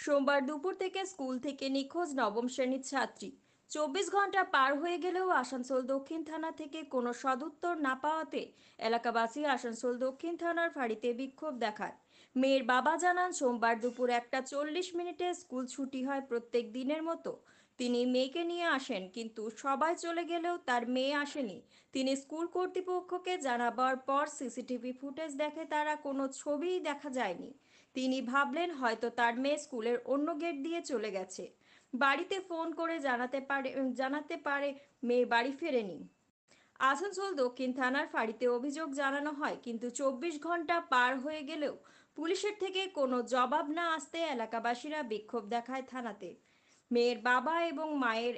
সোমবার দুপুর থেকে স্কুল থেকে নিখোঁজ নবম শ্রেণীর ছাত্রী। 24 ঘন্টা পার হয়ে গেলেও আসানসোল দক্ষিণ থানা থেকে কোনো সদুত্তর না পাওয়াতে এলাকাবাসী আসানসোল দক্ষিণ থানার ফাঁড়িতে বিক্ষোভ দেখায়। মেয়ের বাবা জানান, সোমবার দুপুর 1টা 40 মিনিটে স্কুল ছুটি হয় প্রত্যেক দিনের মতো। তিনি মেয়েকে নিয়ে আসেন, কিন্তু সবাই চলে গেলেও তার মেয়ে আসেনি। তিনি স্কুল কর্তৃপক্ষকে জানাবার পর সিসিটিভি ফুটেজ দেখে তারা কোনো ছবিই দেখা যায়নি। তিনি ভাবলেন হয়তো তার মেয়ে স্কুলের অন্য গেট দিয়ে চলে গেছে। বাড়িতে ফোন করে জানাতে পারে মেয়ে বাড়ি ফেরেনি। আসানসোল দক্ষিণ থানার ফাঁড়িতে অভিযোগ জানানো হয়, কিন্তু 24 ঘন্টা পার হয়ে গেলেও পুলিশের থেকে কোনো জবাব না আসতে এলাকাবাসীরা বিক্ষোভ দেখায় থানাতে। মেয়ের বাবা এবং মায়ের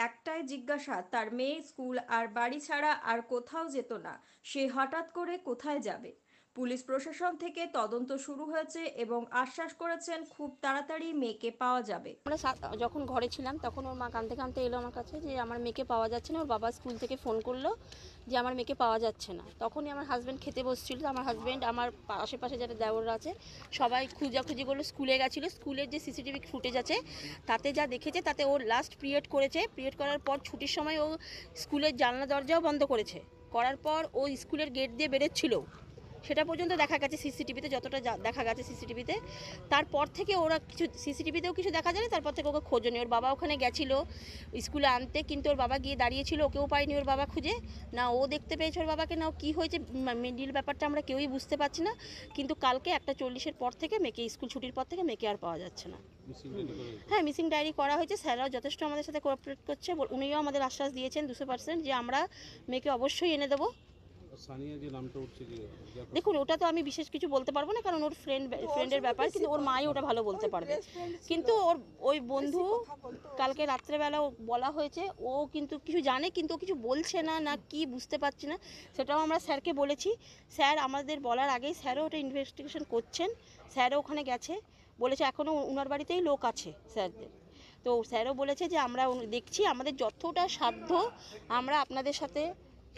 একটাই জিজ্ঞাসা, তার মেয়ে স্কুল আর বাড়ি ছাড়া আর কোথাও যেত না, সে হঠাৎ করে কোথায় যাবে। পুলিশ প্রশাসন থেকে তদন্ত শুরু হয়েছে এবং আশ্বাস করেছেন খুব তাড়াতাড়ি মেয়েকে পাওয়া যাবে। আমরা যখন ঘরে ছিলাম তখন ওর মা কাঁদতে কাঁদতে এলো আমার কাছে যে আমার মেয়েকে পাওয়া যাচ্ছে না। ওর বাবা স্কুল থেকে ফোন করলো যে আমার মেয়েকে পাওয়া যাচ্ছে না। তখনই আমার হাজব্যান্ড খেতে বসছিল। আমার হাজব্যান্ড, আমার আশেপাশে যারা দেওররা আছে, সবাই খুঁজাখুঁজি করলো। স্কুলে গেছিলো। স্কুলের যে সিসিটিভি ফুটেজ আছে তাতে যা দেখেছে, তাতে ওর লাস্ট পিরিয়ড করেছে। পিরিয়ড করার পর ছুটির সময় ও স্কুলের জানলা দরজাও বন্ধ করেছে। করার পর ও স্কুলের গেট দিয়ে বেরোচ্ছিল, সেটা পর্যন্ত দেখা গেছে সিসিটিভিতে, যতটা দেখা গেছে সিসিটিভিতে। তারপর থেকে ওরা কিছু সিসিটিভিতেও কিছু দেখা যায়নি। তারপর থেকে ওকে খোঁজনি। ওর বাবা ওখানে গেছিলো স্কুলে আনতে, কিন্তু ওর বাবা গিয়ে দাঁড়িয়েছিল, ওকেও পায়নি ওর বাবা খুঁজে। না ও দেখতে পেয়েছে ওর বাবাকে, না ও কী হয়েছে মিডিল ব্যাপারটা আমরা কেউই বুঝতে পারছি না। কিন্তু কালকে 1টা 40-এর পর থেকে মেয়েকে, স্কুল ছুটির পর থেকে মেয়েকে আর পাওয়া যাচ্ছে না। হ্যাঁ, মিসিং ডায়েরি করা হয়েছে। স্যাররাও যথেষ্ট আমাদের সাথে কোঅপারেট করছে। উনিও আমাদের আশ্বাস দিয়েছেন 200% যে আমরা মেয়েকে অবশ্যই এনে দেবো। সানিয়া যে নামটা উঠছে যে দেখুন, ওটা তো আমি বিশেষ কিছু বলতে পারবো না, কারণ ওর ফ্রেন্ডের ব্যাপার, কিন্তু ওর মাই ওটা ভালো বলতে পারবে। কিন্তু ওই বন্ধু কালকে রাত্রেবেলা বলা হয়েছে, ও কিন্তু কিছু জানে, কিন্তু ও কিছু বলছে না, না কি বুঝতে পারছি না। সেটাও আমরা স্যারকে বলেছি। স্যার আমাদের বলার আগেই স্যারও ওটা ইনভেস্টিগেশন করছেন। স্যারও ওখানে গেছে, বলেছে এখনও ওনার বাড়িতেই লোক আছে স্যারদের। তো স্যারও বলেছে যে আমরা দেখছি, আমাদের যতটা সাধ্য আমরা আপনাদের সাথে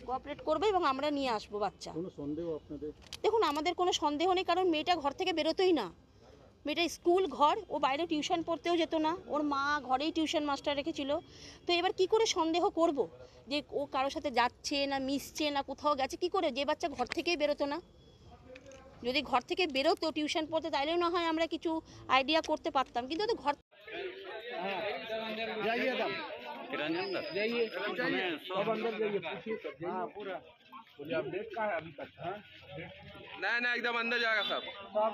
কোঅপারেট করবে এবং আমরা নিয়ে আসবো বাচ্চা। কোনো সন্দেহ আপনাদের? দেখুন, আমাদের কোনো সন্দেহ নেই, কারণ মেয়েটা ঘর থেকে বেরোতোই না। মেয়েটা স্কুল ঘর, ও বাইরে টিউশন পড়তেও যেত না। ওর মা ঘরেই টিউশন মাস্টার রেখেছিল। তো এবার কি করে সন্দেহ করব যে ও কারোর সাথে যাচ্ছে না, মিশছে না, কোথাও গেছে? কি করে, যে বাচ্চা ঘর থেকেই বেরোতো না? যদি ঘর থেকে বেরোতো টিউশন পড়তে, তাইলেও না হয় আমরা কিছু আইডিয়া করতে পারতাম, কিন্তু তো ঘর। जाइए एकदम जाइए सब अंदर जाइए पूछिए हाँ पूरा बोलिए अपडेट का है अभी तक हाँ ना ना एकदम अंदर जाएगा सब सब